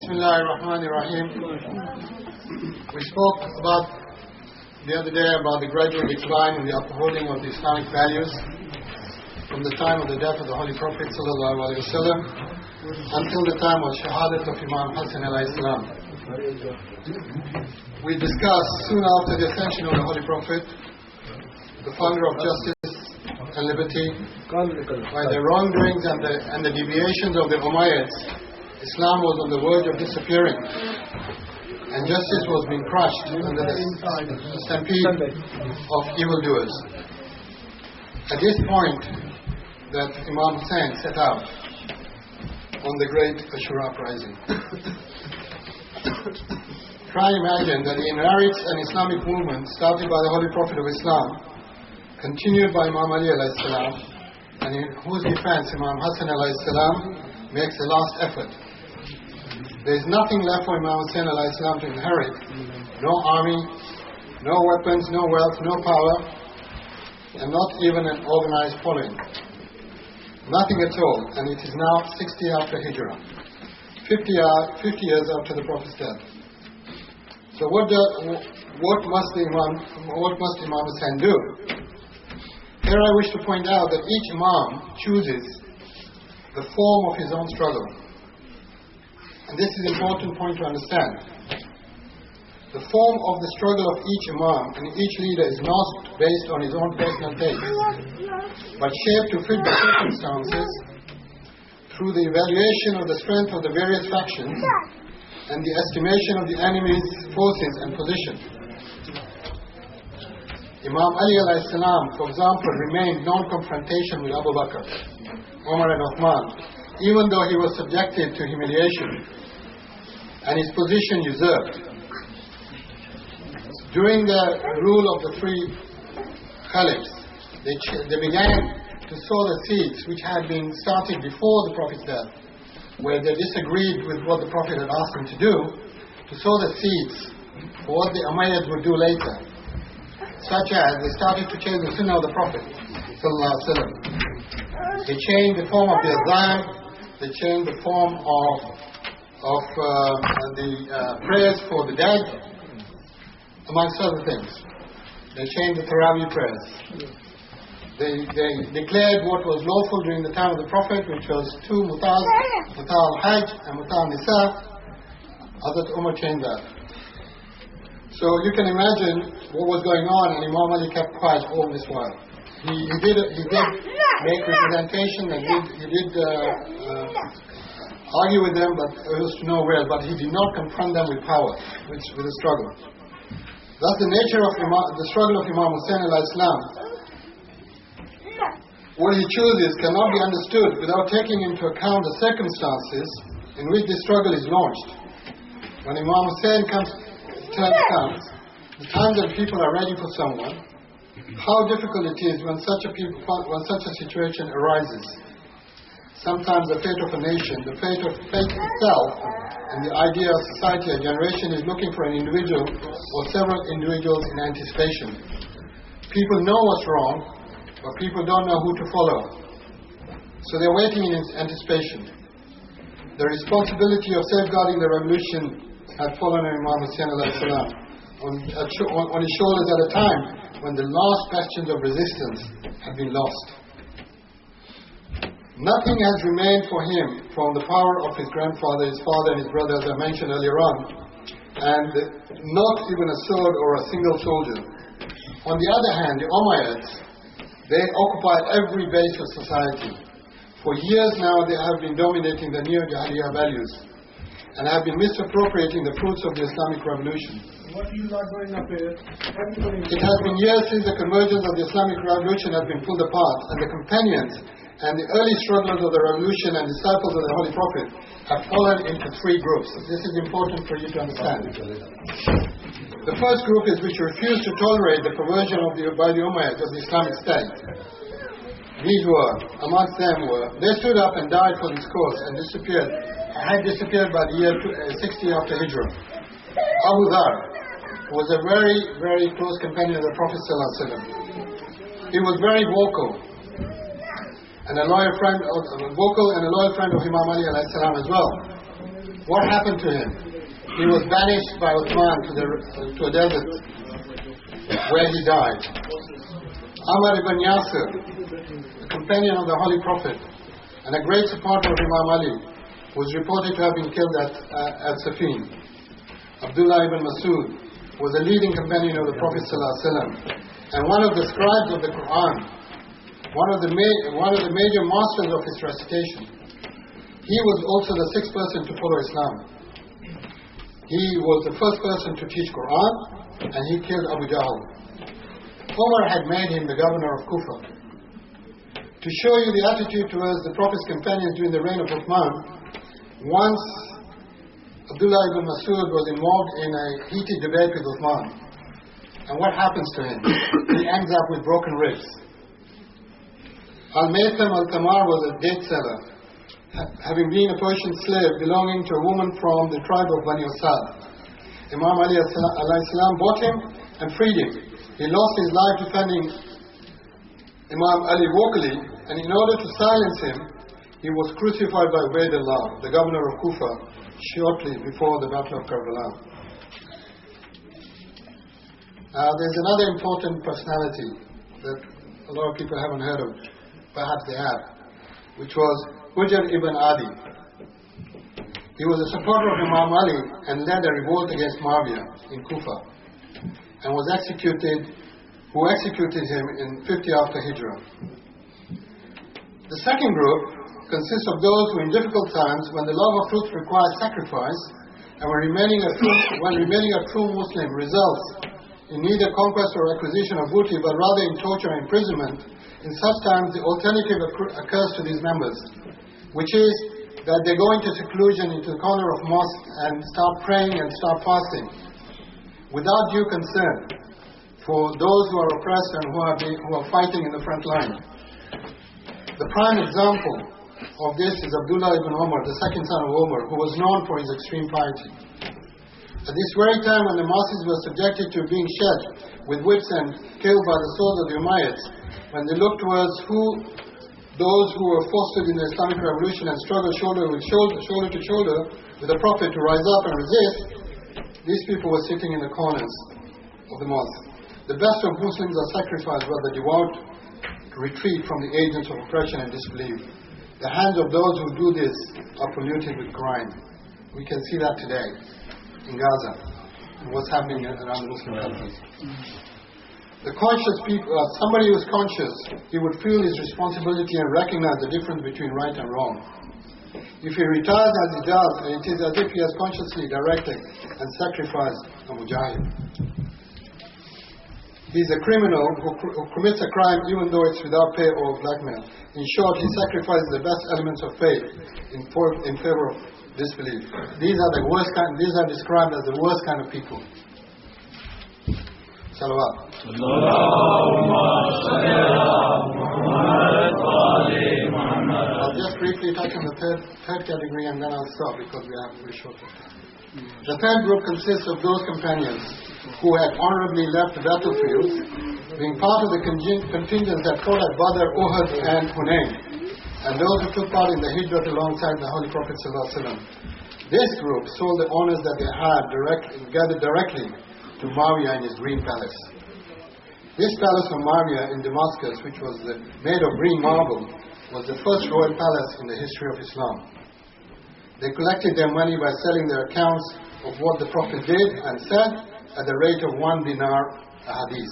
Bismillahirrahmanirrahim. We spoke about the other day about the gradual decline in the upholding of the Islamic values from the time of the death of the Holy Prophet ﷺ until the time of Shahadat of Imam Hassan alayhi salam. We discussed soon after the ascension of the Holy Prophet, the founder of justice and liberty, by the wrongdoings and the deviations of the Umayyads, Islam was on the verge of disappearing, and justice was being crushed under the stampede of evildoers. At this point, that Imam Hussain set out on the great Ashura uprising. Try imagine that he inherits an Islamic movement started by the Holy Prophet of Islam, continued by Imam Ali alayhi salam, and in whose defense Imam Hassan alayhi salam makes a last effort. There is nothing left for Imam Hussain alayhi salam to inherit. No army, no weapons, no wealth, no power, and not even an organized following. Nothing at all, and it is now 60 after Hijrah, 50 years after the Prophet's death. So what must Imam Hussain do? Here I wish to point out that each Imam chooses the form of his own struggle. And this is an important point to understand. The form of the struggle of each Imam and each leader is not based on his own personal taste, but shaped to fit the circumstances through the evaluation of the strength of the various factions and the estimation of the enemy's forces and position. Imam Ali alayhi salam, for example, remained non-confrontation with Abu Bakr, Umar and Uthman, even though he was subjected to humiliation and his position usurped. During the rule of the three Khalids, they began to sow the seeds which had been started before the Prophet's death, where they disagreed with what the Prophet had asked them to do, to sow the seeds for what the Umayyads would do later, such as they started to change the Sunnah of the Prophet ﷺ. They changed the form of the Azan, they changed the form of the prayers for the dead, amongst other things. They changed the Tarawih prayers. They declared what was lawful during the time of the Prophet, which was two mutas, muta al-hajj and muta al-nisa. Hazrat Umar changed that. So you can imagine what was going on, and Imam Ali kept quiet all this while. He did make representation, and he did argue with them, but it was to no avail. But he did not confront them with power, with a struggle. Thus, the nature of the struggle of Imam Hussain alayhi salam, what he chooses cannot be understood without taking into account the circumstances in which this struggle is launched. When Imam Hussain comes, the times when people are ready for someone, how difficult it is when such a situation arises. Sometimes the fate of a nation, the fate itself, and the idea of society, a generation is looking for an individual or several individuals in anticipation. People know what's wrong, but people don't know who to follow. So they're waiting in anticipation. The responsibility of safeguarding the revolution had fallen on Imam Hussain alayhi salam on his shoulders at a time when the last bastions of resistance had been lost. Nothing has remained for him from the power of his grandfather, his father and his brother, as I mentioned earlier on, and not even a sword or a single soldier. On the other hand, the Umayyads, they occupied every base of society. For years now they have been dominating the neo-Jahiliyyah values and have been misappropriating the fruits of the Islamic revolution. What are you not going up here? It has been years since the convergence of the Islamic revolution has been pulled apart, and the companions and the early strugglers of the revolution and disciples of the Holy Prophet have fallen into three groups. This is important for you to understand. The first group is which refused to tolerate the perversion by the Umayyads of the Islamic State. These were, amongst them were, they stood up and died for this cause and had disappeared by the year 60 after Hijrah. Abu Dhar was a very, very close companion of the Prophet ﷺ. He was very vocal and a loyal friend of Imam Ali alayhi salam as well. What happened to him? He was banished by Uthman to a desert where he died. Ammar ibn Yasir, a companion of the Holy Prophet and a great supporter of Imam Ali, was reported to have been killed at Safin. Abdullah ibn Masud was a leading companion of the Prophet ﷺ and one of the scribes of the Quran, one of the major masters of its recitation. He was also the sixth person to follow Islam. He was the first person to teach Quran, and he killed Abu Jahl. Umar had made him the governor of Kufa. To show you the attitude towards the Prophet's companions during the reign of Uthman, once Abdullah ibn Masud was involved in a heated debate with Uthman. And what happens to him? He ends up with broken ribs. Al-Maytham al-Tamar was a date seller, having been a Persian slave belonging to a woman from the tribe of Bani Asad. Imam Ali salam bought him and freed him. He lost his life defending Imam Ali vocally, and in order to silence him, he was crucified by Ubaydullah, the governor of Kufa, shortly before the Battle of Karbala. There's another important personality that a lot of people haven't heard of, perhaps they have, which was Hujr ibn Adi. He was a supporter of Imam Ali and led a revolt against Muawiyah in Kufa and who executed him in 50 after Hijrah. The second group consists of those who in difficult times, when the love of truth requires sacrifice and when remaining a true Muslim results in neither conquest or acquisition of booty but rather in torture and imprisonment, in such times the alternative occurs to these members, which is that they go into seclusion, into the corner of mosque and start praying and start fasting without due concern for those who are oppressed and who are fighting in the front line. The prime example of this is Abdullah ibn Umar, the second son of Umar, who was known for his extreme piety. At this very time when the masses were subjected to being shed with whips and killed by the swords of the Umayyads, when they looked towards those who were fostered in the Islamic revolution and struggled shoulder to shoulder with the Prophet to rise up and resist, these people were sitting in the corners of the mosque. The best of Muslims are sacrificed while the devout retreat from the agents of oppression and disbelief. The hands of those who do this are polluted with crime. We can see that today in Gaza and what's happening around the Muslim countries. The conscious people, somebody who is conscious, he would feel his responsibility and recognize the difference between right and wrong. If he retires as he does, it is as if he has consciously directed and sacrificed a mujahid. He is a criminal who commits a crime even though it's without pay or blackmail. In short, he sacrifices the best elements of faith in favor of disbelief. These are described as the worst kind of people. Salawat. I'll just briefly touch on the third category and then I'll stop because we have very short time. The third group consists of those companions who had honorably left the battlefields, being part of the contingents that fought at Badr, Uhud and Hunayn, and those who took part in the Hijrah alongside the Holy Prophet ﷺ. This group sold the honors that they had gathered directly to Muawiyah in his green palace. This palace of Muawiyah in Damascus, which was made of green marble, was the first royal palace in the history of Islam. They collected their money by selling their accounts of what the Prophet did and said at the rate of 1 dinar a hadith.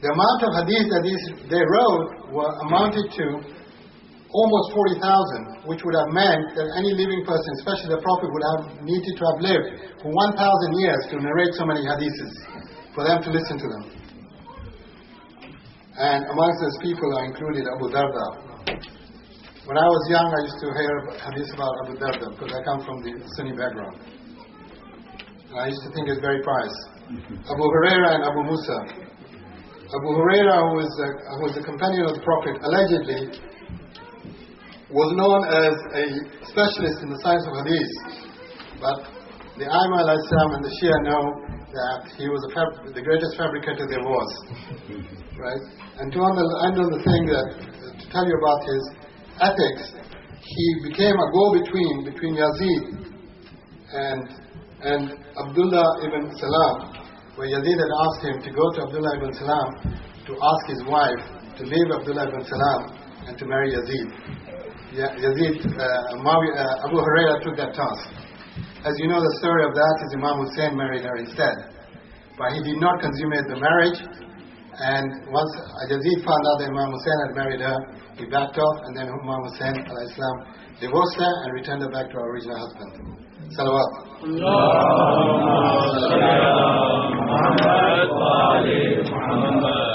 The amount of hadith that they wrote amounted to almost 40,000, which would have meant that any living person, especially the Prophet, would have needed to have lived for 1,000 years to narrate so many hadiths, for them to listen to them. And amongst those people are included Abu Darda. When I was young, I used to hear hadith about Abu Darda because I come from the Sunni background. And I used to think it's very pious. Abu Huraira and Abu Musa. Abu Huraira, who was a companion of the Prophet, allegedly was known as a specialist in the science of hadith. But the Aima al-Islam and the Shia know that he was the greatest fabricator there was. Right? And to end on the thing to tell you about his ethics, he became a go-between between Yazid and Abdullah ibn Salam, where Yazid had asked him to go to Abdullah ibn Salam to ask his wife to leave Abdullah ibn Salam and to marry Yazid. Abu Hurairah took that task. As you know, the story of that is Imam Hussein married her instead. But he did not consummate the marriage, and once Yazid found out that Imam Hussein had married her, he backed off, and then Imam Hussein divorced her and returned her back to her original husband. Salawat. Allahumma salli ala Muhammad wa ali Muhammad.